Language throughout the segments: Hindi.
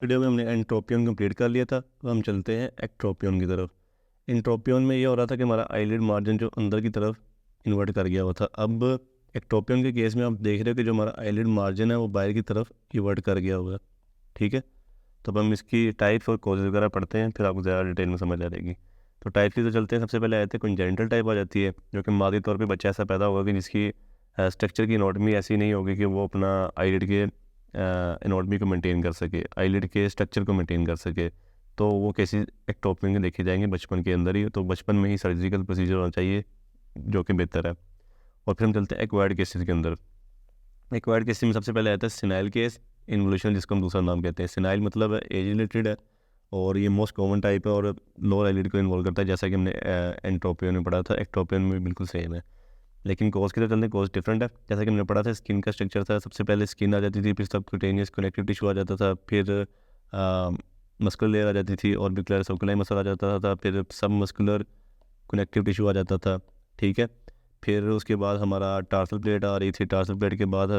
वीडियो में हमने एंट्रोपियन कंप्लीट कर लिया था, तो हम चलते हैं एक्ट्रोपियन की तरफ। एंट्रोपियन में ये हो रहा था कि हमारा आईलिड मार्जिन जो अंदर की तरफ इन्वर्ट कर गया हुआ था। अब एक्ट्रोपियन के केस में आप देख रहे हो कि जो हमारा आईलिड मार्जिन है वो बाहर की तरफ इन्वर्ट कर गया हुआ है। ठीक है, तो अब हम इसकी टाइप्स और कॉजेज वगैरह पढ़ते हैं, फिर आपको ज़्यादा डिटेल में समझ आ जाएगी। तो टाइप की तो चलते हैं। सबसे पहले आते हैं कंजेनिटल टाइप आ जाती है, जो कि मादी तौर पे बच्चा ऐसा पैदा होगा कि जिसकी स्ट्रक्चर की एनाटॉमी ऐसी नहीं होगी कि वो अपना आईलिड के एनाटॉमी को मेंटेन कर सके, आईलिड के स्ट्रक्चर को मेंटेन कर सके। तो वो केसेस एक्टोपियन के देखे जाएंगे बचपन के अंदर ही। तो बचपन में ही सर्जिकल प्रोसीजर होना चाहिए, जो कि बेहतर है। और फिर हम चलते हैं एक्वायर्ड केसेस के अंदर। एक्वायर्ड केसेस में सबसे पहले आता है सिनाइल केस इन्वोल्यूशन, जिसको हम दूसरा नाम कहते हैं। सिनाइल मतलब एज रिलेटेड है, और ये मोस्ट कॉमन टाइप है और लोअर आईलिड को इन्वॉल्व करता है, जैसा कि हमने एंट्रोपियन में पढ़ा था। एक्टोपियन में भी बिल्कुल सेम है, लेकिन कोज की तरफ चलते हैं। कोज डिफरेंट है। जैसा कि हमने पढ़ा था, स्किन का स्ट्रक्चर था, सबसे पहले स्किन आ जाती थी, फिर सबक्यूटेनियस कनेक्टिव टिश्यू आ जाता था, फिर मस्कुलर लेयर आ जाती थी, और बिक्लर सर्कुलर मसल आ जाता था, फिर सब मस्कुलर कनेक्टिव टिश्यू आ जाता था। ठीक है, फिर उसके बाद हमारा टार्सल प्लेट आ रही थी। टार्सल प्लेट के बाद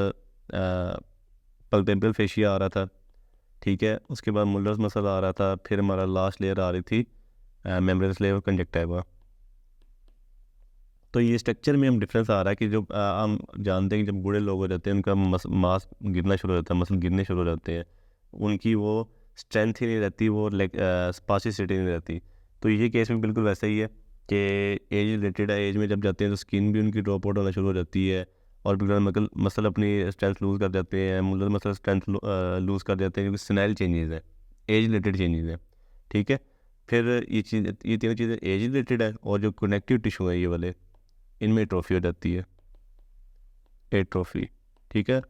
पल्पेब्रल फेशिया आ रहा था। ठीक है, उसके बाद मुलर्स मसल आ रहा था, फिर हमारा लास्ट लेयर आ रही थी मेम्ब्रेनस लेयर कंजक्टिवा। तो ये स्ट्रक्चर में हम डिफरेंस आ रहा है कि जो हम जानते हैं कि जब बूढ़े लोग हो जाते हैं उनका मास गिरना शुरू हो जाता है, मसल गिरने शुरू हो जाते हैं, उनकी वो स्ट्रेंथ ही नहीं रहती, वो स्पासिसिटी नहीं रहती। तो ये केस में बिल्कुल वैसा ही है कि एज रिलेटेड है। एज में जब जाते हैं तो स्किन भी उनकी ड्रॉप आउट होना शुरू हो जाती है, और बिल्कुल मसल अपनी स्ट्रेंथ लूज़ कर जाते हैं, मुलर मसल स्ट्रेंथ लूज़ कर जाते हैं, क्योंकि सिनाइल चेंजेस है, एज रिलेटेड चेंजेस है। ठीक है, फिर ये तीनों चीज़ें एज रिलेटेड है, और जो कनेक्टिव टिश्यू है ये वाले, इनमें ट्रॉफी हो जाती है, एट्रोफी। ठीक है,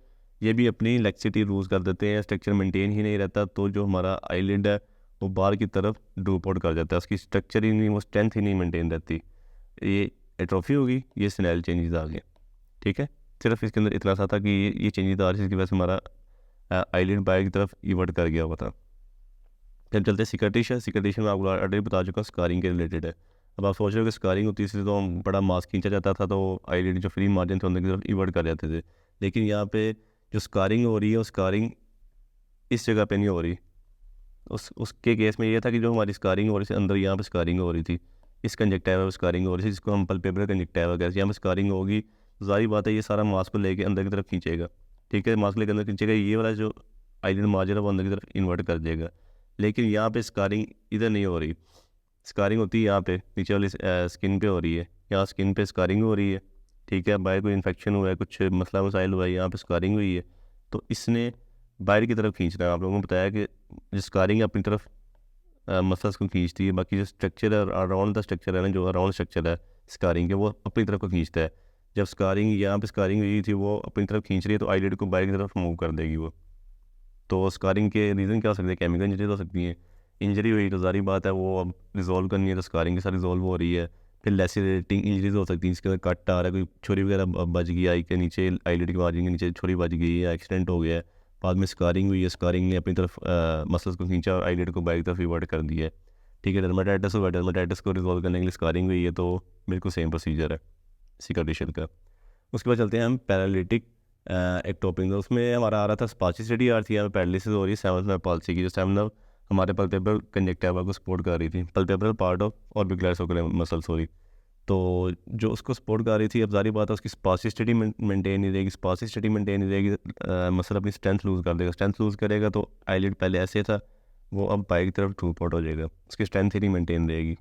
ये भी अपनी लेक्सिटी लूज़ कर देते हैं, स्ट्रक्चर मेंटेन ही नहीं रहता, तो जो हमारा आईलिड है वो बाहर की तरफ ड्रूप आउट कर जाता है, उसकी स्ट्रक्चर ही नहीं, वो स्ट्रेंथ ही नहीं मेंटेन रहती। ये एट्रोफी होगी, ये सिनेल चेंजेस आ गए। ठीक है, सिर्फ इसके अंदर इतना सा था कि ये चेंजेस आ रही है, जिसकी वजह से हमारा आईलिड बाहर की तरफ इवर्ट कर गया हुआ था। फिर चलते सिकर्टिश है। सिकर्टिश में आपको ऑलरेडी बता चुका, स्कारिंग के रिलेटेड है। अब आप सोच रहे हो कि स्कारिंग होती थी तो बड़ा मांस खींचा जाता था, तो आईलिड जो फ्री मार्जिन थे उनकी तरफ इवर्ट कर जाते थे। लेकिन यहाँ पे जो स्कारिंग हो रही है, वो स्कारिंग इस जगह पे नहीं हो रही। उसके केस में ये था कि जो हमारी स्कारिंग हो रही थी अंदर, यहाँ पे स्कारिंग हो रही थी, इस कंजक्टिवा में स्कारिंग हो रही थी, जिसको हम पल्पेब्रल कंजक्टिवा कहते हैं। यहाँ पे स्कारिंग होगी, तो जाहिर बात है ये सारा मांस को लेके अंदर की तरफ खींचेगा। ठीक है, मांस को लेकर अंदर खींचेगा, ये वाला जो आईलिड मार्जिन है वो अंदर की तरफ इन्वर्ट कर देगा। लेकिन यहाँ पे स्कारिंग इधर नहीं हो रही, स्कारिंग होती है यहाँ पे नीचे वाली स्किन पे हो रही है, यहाँ स्किन पे स्कारिंग हो रही है। ठीक है, बाहर कोई इन्फेक्शन हुआ है, कुछ मसला मसाइल हुआ है, यहाँ पे स्कारिंग हुई है, तो इसने बाहर की तरफ खींचना है। आप लोगों को बताया कि जो स्कारिंग अपनी तरफ मसल्स को खींचती है, बाकी जो स्ट्रक्चर है अराउंड द स्ट्रक्चर है ना, जो अराउंड स्ट्रक्चर है स्कारिंग के, वो अपनी तरफ को खींचता है। जब स्कारिंग यहाँ पे स्कारिंग हुई थी वो अपनी तरफ खींच रही है, तो आईलिड को बाहर की तरफ मूव कर देगी वो। तो स्कारिंग के रीज़न क्या हो सकते हैं? केमिकल इंजरीज हो सकती हैं। इंजरी हुई तो सारी बात है वो अब रिजॉल्व करनी है, तो स्कारिंग के साथ रिजॉल्व हो रही है। फिर लेसिरेटिंग इंजरीज हो सकती हैं, जिसके अंदर कट आ रहा है, कोई छुरी वगैरह बज गई आई के नीचे, आईलिड के मार्जिन के नीचे छुरी बज गई है, एक्सीडेंट हो गया है, बाद में स्कारिंग हुई है, स्कारिंग ने अपनी तरफ मसल्स को खींचा और आईलिड को बैक तरफ रिवर्ट कर दिया है। ठीक है, डर्माटाइटिस हुआ, डर्माटाइटिस को रिजॉल्व करने के लिए स्कारिंग हुई है, तो बिल्कुल सेम प्रोसीजर है सिकाटिशन का। उसके बाद चलते हैं हम पैरालिटिक एक्टोपिन। तो उसमें हमारा आ रहा था स्पास्टिसिटी आ रही थी, यहाँ पे पैरालिसिस हो रही है सेवंथ नर्व पॉलिसी की, जो सेवंथ नर्व हमारे पल्पेब्रल कंजक्टिवा को सपोर्ट कर रही थी, palpebral part of orbicular circular muscle sorry. तो जो उसको सपोर्ट कर रही थी, अब जारी बात है उसकी स्पास्टिसिटी मेंटेन नहीं रहेगी, स्पास्टिसिटी मेंटेन नहीं रहेगी, मसल अपनी स्ट्रेंथ लूज़ कर देगा, स्ट्रेंथ लूज़ करेगा तो आईलिड पहले ऐसे था, वो अब बाई की तरफ ड्रूप आउट हो जाएगा, उसकी स्ट्रेंथ ही नहीं मेंटेन रहेगी।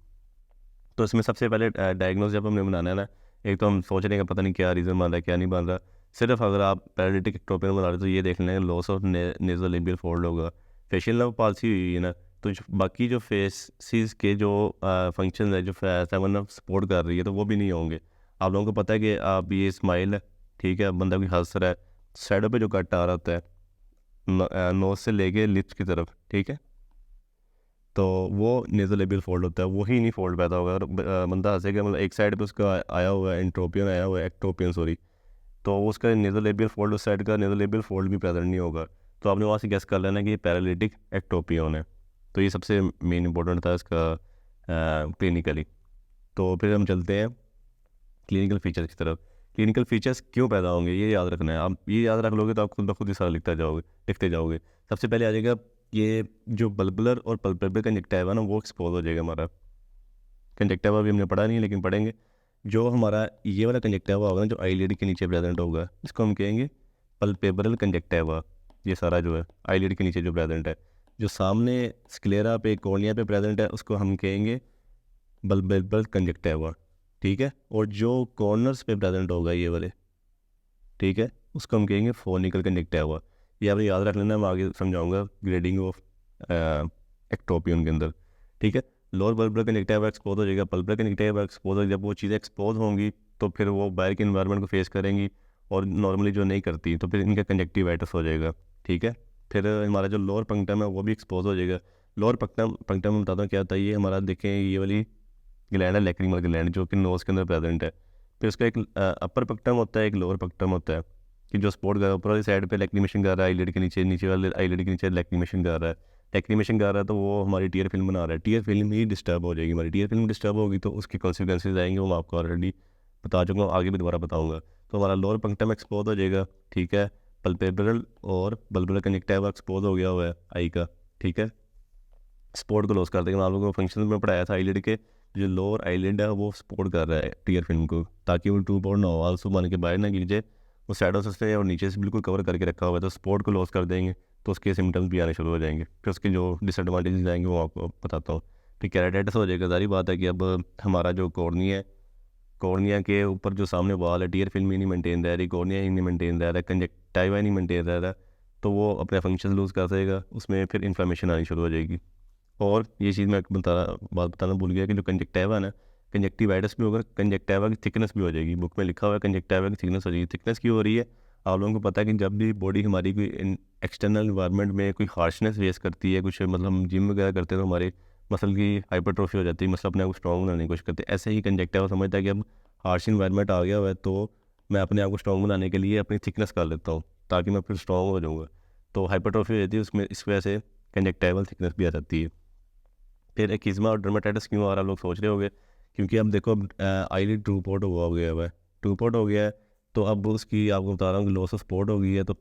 तो इसमें सबसे पहले डायग्नोज जब हमने बनाना है ना, एक तो हम सोच रहे हैं कि पता नहीं क्या रीज़न बन रहा है क्या नहीं बन रहा। सिर्फ अगर आप पैरालिटिक एक्टोपिन बना रहे हो तो ये देख लें लॉस ऑफ नेज़ोलेबियल फोल्ड होगा, फेशियल नर्व पाल्सी हुई है ना, तो बाकी जो फेसिस के जो फंक्शन है, जो सेवन नर्व सपोर्ट कर रही है, तो वो भी नहीं होंगे। आप लोगों को पता है कि आप ये स्माइल है, ठीक है, बंदा कोई हंस रहा है, साइडों पे जो कट आ रहा होता है नोज से लेके लिप्स की तरफ, ठीक है, तो वो नेज़ोलेबियल फोल्ड होता है, वही नहीं फोल्ड पैदा होगा। अगर बंदा हंसेगा, मतलब एक साइड पे उसका आया हुआ है एंट्रोपियन, आया हुआ है एक्टोपियन सॉरी, तो उसका नेज़ोलेबियल फोल्ड, उस साइड का नेज़ोलेबियल फोल्ड भी प्रेजेंट नहीं होगा। तो आपने वहाँ से गेस कर लेना कि ये पैरालिटिक एक्टोपियन है। तो ये सबसे मेन इंपॉर्टेंट था इसका क्लिनिकली। तो फिर हम चलते हैं क्लिनिकल फीचर्स की तरफ। क्लिनिकल फीचर्स क्यों पैदा होंगे ये याद रखना है। आप ये याद रख लोगे तो आप खुद ब खुद ही सारा लिखते जाओगे। सबसे पहले आ जाएगा ये जो बल्बुलर और पल्पेबरल कंजक्टिवा ना वो एक्सपोज हो जाएगा हमारा। कंजक्टिवा भी हमने पढ़ा नहीं है लेकिन पढ़ेंगे। जो हमारा ये वाला कंजक्टिवा होगा ना जो आईलिड के नीचे प्रेजेंट होगा इसको हम कहेंगे पल्पेबरल कंजक्टिवा। ये सारा जो है आईलिड के नीचे जो प्रेजेंट है, जो सामने स्क्लेरा पे कॉर्निया पे प्रेजेंट है उसको हम कहेंगे बल्पेबरल कंजक्टिवा, ठीक है। और जो कॉर्नर्स पे प्रेजेंट होगा ये वाले, ठीक है, उसको हम कहेंगे फोनिकल कंजक्टिवा। ये आपने याद रख लेना, मैं आगे समझाऊंगा ग्रेडिंग ऑफ एक्टोपियन के अंदर, ठीक है। लोअर बल्बुलर कंजक्टिवा एक्सपोज हो जाएगा, पल्पेबरल कंजक्टिवा एक्सपोज हो, जब वो चीज़ें एक्सपोज होंगी तो फिर वो बाहर के इन्वायरमेंट को फेस करेंगी और नॉर्मली जो नहीं करती तो फिर इनका कंजक्टिवाइटिस हो जाएगा, ठीक है। फिर हमारा जो लोअर पंक्टम है वो भी एक्सपोज हो जाएगा। लोअर पंक्टम में बताता हूँ क्या होता है। ये हमारा देखें ये वाली ग्लैंड है लैक्रिमल ग्लैंड जो कि नोज़ के अंदर प्रेजेंट है। फिर उसका एक अपर पक्टम होता है, एक लोअर पक्टम होता है कि जो सपोर्ट कर रहा है ऊपर वाली साइड पे लैक्रिमेशन कर रहा है आईलिड के नीचे, नीचे वाले आईलिड के नीचे लैक्रिमेशन कर रहा है। लैक्रिमेशन कर रहा है तो वो हमारी टीयर फिल्म बना रहा है, टीयर फिल्म ही डिस्टर्ब हो जाएगी। हमारी टीयर फिल्म डिस्टर्ब होगी तो उसके कॉन्सिक्वेंसेज आएंगे, वो मैं आपको ऑलरेडी बता चुका हूँ, आगे भी दोबारा बताऊँगा। तो हमारा लोअर पंक्टम एक्सपोज हो जाएगा, ठीक है। पल्पेबरल और बल्बुलर कंजक्टिवा एक्सपोज हो गया हुआ है आई का, ठीक है। सपोर्ट को लॉस कर देंगे। आप लोगों को फंक्शन में पढ़ाया था आईलिड के जो लोअर आईलिड है वो सपोर्ट कर रहा है टीयर फिल्म को, ताकि वो टू पोर्ट ना हो, आंसू बन के बाहर ना गिर जाए। वो साइडों से और नीचे से बिल्कुल कवर करके रखा हुआ है, तो सपोर्ट को लॉस कर देंगे तो उसके सिम्टम्स भी आने शुरू हो जाएंगे। फिर उसके जो डिसएडवांटेजेस आएंगे वो आपको बताता हूँ। फिर केराटिटिस हो जाएगा। सारी बात है कि अब हमारा जो कॉर्निया है, कॉर्निया के ऊपर जो सामने वाल है टीयर फिल्म ही नहीं मेंटेन रह रही, कॉर्निया ही नहीं मेंटेन रह रहा है, कंजक्टिवा ही नहीं मेंटेन रह रहा है, तो वो अपने फंक्शन लूज़ कर देगा, उसमें फिर इन्फ्लेमेशन आनी शुरू हो जाएगी। और ये चीज़ मैं बात बताना भूल गया कि जो कंजक्टिवा है ना, कंजक्टिवाइटिस भी होगा, कंजक्टिवा की थिकनेस भी हो जाएगी। बुक में लिखा हुआ है कंजक्टिवा की थिकनेस हो जाएगी। थिकनेस क्यों हो रही है? आप लोगों को पता है कि जब भी बॉडी हमारी कोई एक्सटर्नल इन्वायरमेंट में कोई हार्शनेस फेस करती है, कुछ मतलब हम जिम वगैरह करते हैं तो हमारे मसल की हाइपरट्रोफी हो जाती है, मसल अपने आप को स्ट्रॉन्ग बनाने की कोशिश करते हैं। ऐसे ही कंजक्टिवा समझता है कि अब हार्श इन्वायरमेंट आ गया हुआ है तो मैं अपने आप को स्ट्रॉन्ग बनाने के लिए अपनी थिकनेस कर लेता हूँ ताकि मैं फिर स्ट्रॉन्ग हो जाऊँगा। तो हाइपरट्रोफी हो जाती है उसमें, इस वजह से कंजक्टिवल थिकनेस भी आ जाती है। फिर एक्जिमा और डर्मेटाइटिस क्यों आ रहा है, लोग सोच रहे होंगे। क्योंकि अब देखो आईलिड टू पोर्ट हो गया हुआ है, टू पोर्ट हो गया है तो अब उसकी आपको बता रहा हूँ कि लॉस ऑफ स्पोर्ट हो गई है, तो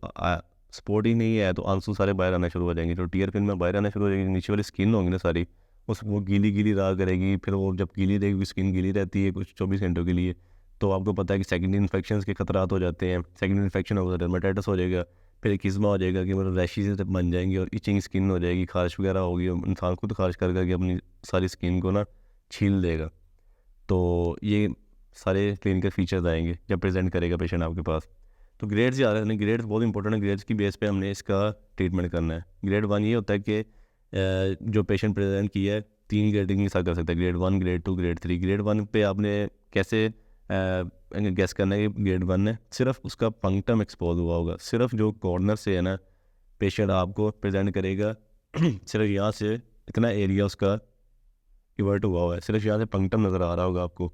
स्पोर्ट ही नहीं है तो आंसू सारे बाहर आना शुरू हो जाएंगे, जो टीयर फिल्म में बाहर आना शुरू हो जाएगी। नीचे वाली स्किन होगी ना सारी, उस वो गीली गीली रहा करेगी। फिर वो जब गीली रहेगी, स्किन गीली रहती है कुछ 24 घंटों के लिए, तो आपको पता है कि सेकेंडरी इन्फेक्शन के खतरात हो जाते हैं। सेकेंडरी इन्फेक्शन होगा तो डर्मेटाइटिस हो जाएगा, फिर एक्जिमा हो जाएगा कि मतलब रैशेज बन जाएंगे और इचिंग स्किन हो जाएगी, खारिश वगैरह होगी, इंसान खुद खारिश कर करके अपनी सारी स्किन को ना छील देगा। तो ये सारे क्लिनिकल फीचर्स आएंगे जब प्रेजेंट करेगा पेशेंट आपके पास। तो ग्रेड्स आ रहे हैं, ग्रेड्स बहुत इंपॉर्टेंट है। ग्रेड्स की बेस पे हमने इसका ट्रीटमेंट करना है। ग्रेड 1 ये होता है कि जो पेशेंट प्रेजेंट किया है 3 ग्रेडिंग के साथ कर सकता है, ग्रेड 1, ग्रेड 2, ग्रेड 3। ग्रेड 1 पे आपने कैसे गैस करना है कि ग्रेड 1 है, सिर्फ उसका पंक्टम एक्सपोज हुआ होगा, सिर्फ जो कॉर्नर से है ना पेशेंट आपको प्रेजेंट करेगा सिर्फ यहाँ से इतना एरिया उसका इवर्ट हुआ हुआ है, सिर्फ यहाँ से पंक्टम नज़र आ रहा होगा आपको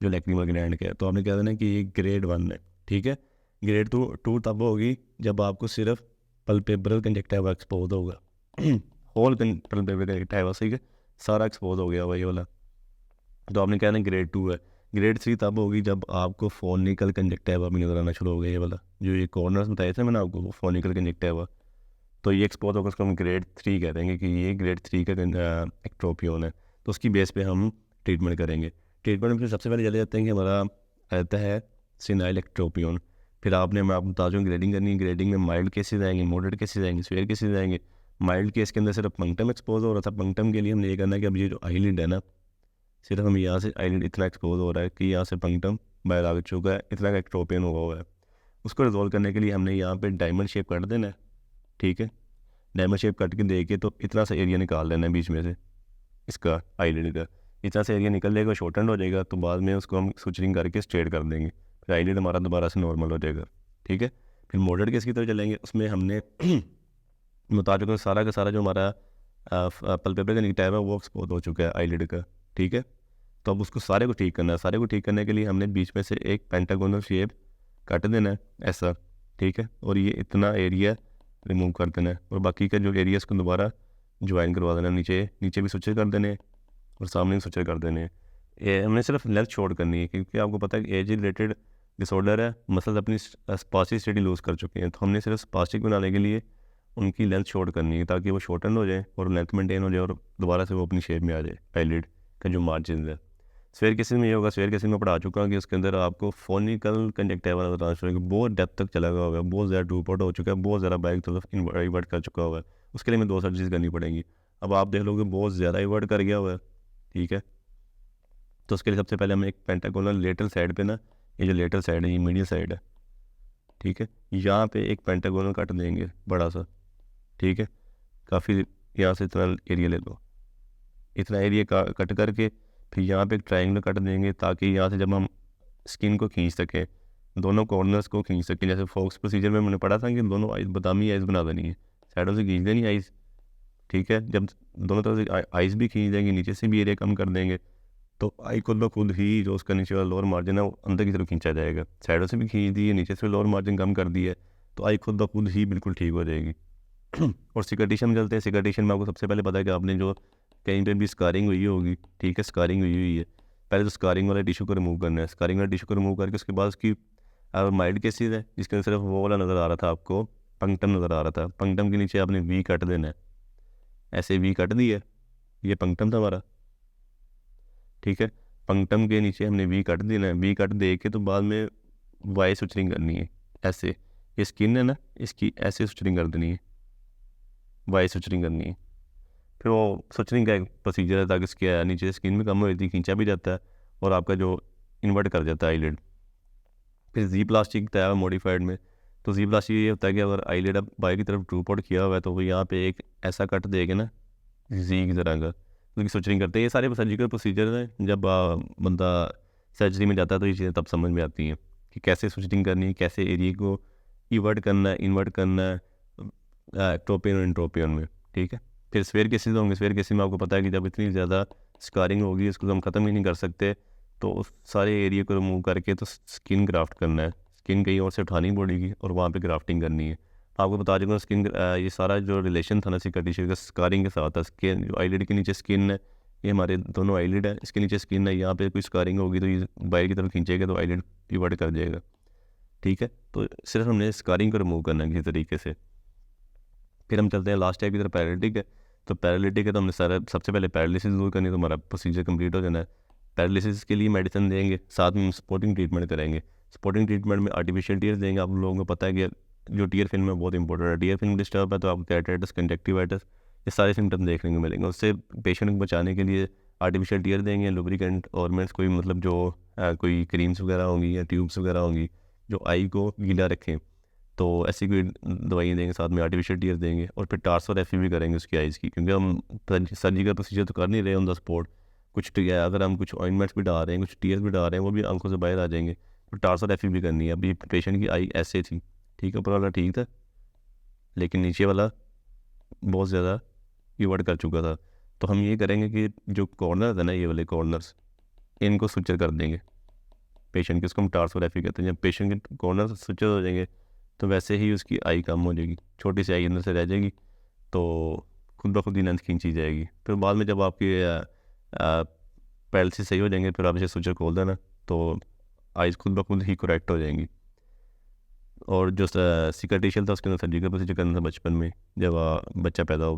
जो लैक्रिमल ग्लैंड का है, तो आपने कह देना कि ये ग्रेड 1 है, ठीक है। ग्रेड 2 तब होगी जब आपको सिर्फ पल्पेबरल कंजक्टिवा एक्सपोज होगा होल पल्पेबरल कंजक्टिवा, सही है, सारा एक्सपोज हो गया वही वाला, तो आपने कहना ग्रेड 2 है। ग्रेड 3 तब होगी जब आपको फोनिकल कंजक्टिवा भी नजर आना शुरू हो गया, ये वाला जो ये कॉर्नर्स बताए थे मैंने आपको, वो फोनिकल कंजक्टिवा, तो ये एक्सपोज होगा, उसको हम ग्रेड 3 कह देंगे कि ये ग्रेड 3 का एक्ट्रोपियन है। तो उसकी बेस पे हम ट्रीटमेंट करेंगे। ट्रीटमेंट में सबसे पहले चले जाते हैं कि हमारा रहता है सिनाइल एक्ट्रोपियन। फिर आपने मैं आपको बता दूँ ग्रेडिंग करनी है। ग्रेडिंग में माइल्ड केसेस आएंगे, मॉडरेट केसेस आएंगे, सीवियर केसेस आएंगे। माइल्ड केस के अंदर सिर्फ पंक्टम एक्सपोज हो रहा था, पंक्टम के लिए हमने ये करना है कि अब ये जो आईलिड है ना, सिर्फ हम यहाँ से आईलिड इतना एक्सपोज हो रहा है कि यहाँ से पंक्टम बाहर आ चुका है, इतना का एक्ट्रोपियन हुआ है। उसको रिजॉल्व करने के लिए हमने यहाँ पे डायमंड शेप कर देना है, ठीक है। डायमंड शेप कट के दे के तो इतना सा एरिया निकाल लेना है बीच में से इसका आईलिड का, इतना सा एरिया निकल जाएगा, शॉर्टन हो जाएगा, तो बाद में उसको हम सुचरिंग करके स्ट्रेट कर देंगे, फिर आईलिड हमारा दोबारा से नॉर्मल हो जाएगा, ठीक है। फिर मॉडरेट केस की तरफ चलेंगे, उसमें हमने बता चुका सारा का सारा जो हमारा पल्पेबरल कंजक्टिवा है वो एक्सपोज हो चुका है आईलिड का, ठीक है। तो अब उसको सारे को ठीक करना है। सारे को ठीक करने के लिए हमने बीच में से एक पेंटागोनल शेप काट देना है ऐसा, ठीक है, और ये इतना एरिया रिमूव कर देना है, और बाकी का जो एरिया इसको दोबारा ज्वाइन करवा देना, नीचे नीचे भी सुचर कर देने और सामने भी सुचर कर देने। ये हमने सिर्फ लेंथ शॉर्ट करनी है, क्योंकि आपको पता है कि एज रिलेटेड डिसऑर्डर है, मसल अपनी स्पास्टिसिटी लूज़ कर चुके हैं, तो हमने सिर्फ स्पास्टिक बनाने के लिए उनकी लेंथ शॉर्ट करनी है ताकि वो शॉर्टन हो जाए और लेंथ मेंटेन हो जाए और दोबारा से वो अपनी शेप में आ जाए आईलिड का जो मार्जिन है। स्फेयर केसेस में ये होगा, स्फेयर केसेस में पढ़ा चुका हूँ कि उसके अंदर आपको फोनिकल कंजक्टिवा ट्रांसफर बहुत डेप्थ तक चला गया होगा, बहुत ज़्यादा ड्रूप आउट हो चुका है, बहुत ज़्यादा बैक तरफ इन्वर्ट कर चुका हुआ है। उसके लिए मैं 2 सर्जरीज करनी पड़ेंगी। अब आप देख लोगे बहुत ज़्यादा इन्वर्ट कर गया हुआ है, ठीक है, तो उसके लिए सबसे पहले हमें एक पेंटागोनल लेटरल साइड पे ना, ये जो लेटरल साइड है ये मीडियल साइड है, ठीक है, यहाँ पे एक पेंटागोनल कट देंगे बड़ा सा, ठीक है, काफ़ी, यहाँ से इतना एरिया ले लो, इतना एरिया कट करके फिर यहाँ पे एक ट्रायंगल कट देंगे ताकि यहाँ से जब हम स्किन को खींच सकें, दोनों कॉर्नर्स को खींच सकें। जैसे फॉक्स प्रोसीजर में मैंने पढ़ा था कि दोनों आइज़ बादामी आइज़ बना देनी है, साइडों से खींच देनी आइज़, ठीक है, जब दोनों तरफ से आइज़ भी खींच देंगे, नीचे से भी एरिया कम कर देंगे, तो आई खुद ब खुद ही जो उसका नीचे वाला लोअर मार्जिन है वो अंदर की तरफ खींचा जाएगा। साइडों से भी खींच दी है, नीचे से लोअर मार्जिन कम कर दी है, तो आई खुद ब खुद ही बिल्कुल ठीक हो जाएगी। और सिकाटिशन में चलते हैं। सिकाटिशन में आपको सबसे पहले पता है कि आपने जो कहीं पे भी स्कारिंग हुई होगी, ठीक है, स्कारिंग हुई है, पहले तो स्कारिंग वाला टिश्यू को रिमूव करना है। स्कारिंग वाला टिश्यू को रिमूव करके उसके बाद उसकी माइल्ड केसेस है जिसके अंदर सिर्फ वो वाला नज़र आ रहा था आपको, पंक्टम नज़र आ रहा था, पंक्टम के नीचे आपने वी कट देना है, ऐसे वी कट दी है, ये पंक्टम था हमारा, ठीक है, पंक्टम के नीचे हमने वी कट देना है, वी कट दे के तो बाद में वाई सुचरिंग करनी है, ऐसे, ये स्किन है ना इसकी ऐसे सुचरिंग कर देनी है, वाई सुचरिंग करनी है। फिर वो सुचरिंग का एक प्रोसीजर है ताकि इसके नीचे स्किन भी कम हो जाती है, खींचा भी जाता है और आपका जो इन्वर्ट कर जाता है आईलिड। फिर जी प्लास्टिक तैयार है मॉडिफाइड में, तो जी प्लास्टिक ये होता है कि अगर आईलिड अब बाहर की तरफ ड्रूप आउट किया हुआ है तो वो यहाँ पे एक ऐसा कट देगा ना जी की तरह का, तो उसकी सुचरिंग करते हैं। ये सारे सर्जिकल प्रोसीजर हैं, जब बंदा सर्जरी में जाता है तो ये चीज़ें तब समझ में आती हैं कि कैसे सुचरिंग करनी है, कैसे एरिया को इवर्ट करना है, इन्वर्ट करना है एक्टोपियन और इंट्रोपियन में, ठीक है। फिर स्फेयर केसेस होंगे, स्फेयर केसेस में आपको पता है कि जब इतनी ज़्यादा स्कारिंग होगी उसको हम ख़त्म ही नहीं कर सकते, तो उस सारे एरिया को रिमूव करके तो स्किन ग्राफ्ट करना है, स्किन कहीं और से उठानी पड़ेगी और वहाँ पे ग्राफ्टिंग करनी है। आपको बता दूँगा स्किन ये सारा जो रिलेशन था ना सिका टिश्यू का स्कारिंग के साथ था। स्किन जो आईलिड के नीचे स्किन है, ये हमारे दोनों आईलिड है, इसके नीचे स्किन है, यहाँ पे कोई स्कारिंग होगी तो ये बाहर की तरफ खींचेगा तो आईलिड पिवट कर जाएगा, ठीक है। तो सिर्फ हमने स्कारिंग को रिमूव करना है किसी तरीके से। फिर हम चलते हैं लास्ट टाइप की तरफ, पैरालिटिक है। तो पैरालिटिक है तो हमने सारा सबसे पहले पैरालिसिस दूर करनी है, तो हमारा प्रोसीजर कंप्लीट हो जाना है। पैरालिसिस के लिए मेडिसिन देंगे, साथ में हम सपोर्टिंग ट्रीटमेंट करेंगे। सपोर्टिंग ट्रीटमेंट में आर्टिफिशियल टीयर देंगे। आप लोगों को पता है कि जो टीयर फिल्म है बहुत इंपॉर्टेंट है, टीयर फिल्म डिस्टर्ब है तो आपको कैटराइटिस, कंजक्टिवाइटिस, ये सारे सिम्टम देखने को मिलेंगे। उससे पेशेंट को बचाने के लिए आर्टिफिशियल टीयर देंगे, लुब्रिकेंट ऑर्मेंट्स, कोई मतलब जो कोई क्रीम्स वगैरह होंगी या ट्यूब्स वगैरह होंगी जो आई को गीला रखें, तो ऐसी कोई दवाइयाँ देंगे, साथ में आर्टिफिशियल टीयर देंगे और फिर टार्सोरेफी भी करेंगे उसकी आइज़ की, क्योंकि हम सर्जिकल प्रोसीजर तो कर नहीं रहे ऑन द स्पॉट। कुछ अगर हम कुछ ऑइंटमेंट्स भी डाल रहे हैं, कुछ टीयर्स भी डाल रहे हैं, वो भी आंखों से बाहर आ जाएंगे, तो टार्सोरेफी भी करनी है। अभी पेशेंट की आई ऐसे थी, ठीक है, ऊपर वाला ठीक था लेकिन नीचे वाला बहुत ज़्यादा इवर्ट कर चुका था। तो हम ये करेंगे कि जो कॉर्नर है ना, ये वाले कॉर्नर्स, इनको सुचर कर देंगे पेशेंट के, उसको हम टार्सोरेफी कहते हैं। जब पेशेंट के कॉर्नर सुचर हो जाएंगे तो वैसे ही उसकी आई कम हो जाएगी, छोटी सी आई अंदर से रह जाएगी, तो खुद ब खुद ही लेंथ खींची जाएगी। फिर बाद में जब आपकी पैरालिसिस सही हो जाएंगे फिर आप इसे सुचर खोल देना, तो आइज़ खुद ब खुद ही करेक्ट हो जाएंगी। और जो सिकाटिशियल था उसके अंदर सर्जिकल प्रोसीजर करना था बचपन में जब बच्चा पैदा होगा।